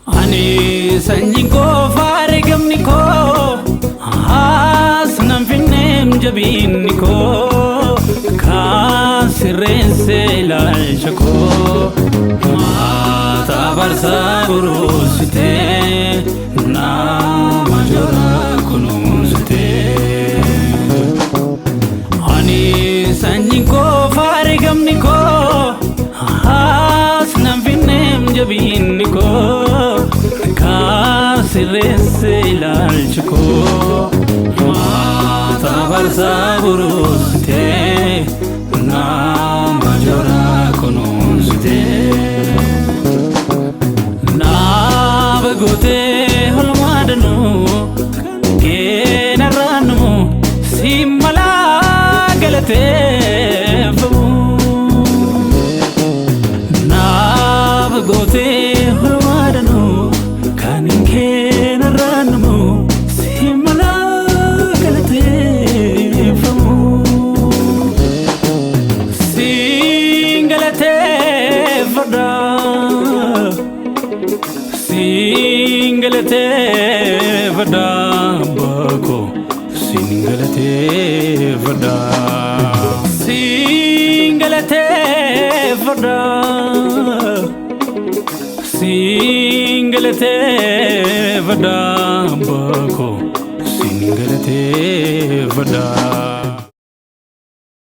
Ani sanjinko faregamniko asnam finnem jabiniko kasirrense lalchako mata barsa burusite na majora kunusite Ani sanjinko faregamniko asnam finnem jabiniko kasirrense lalchako mata barsa burusite na majora kunusite na bagote holmadanu kenaranu simala galate na bagote holmadanu kanin kenaranu simala galate Singalate vada bako singalate vada singalate vada singalate vada bako singalate vada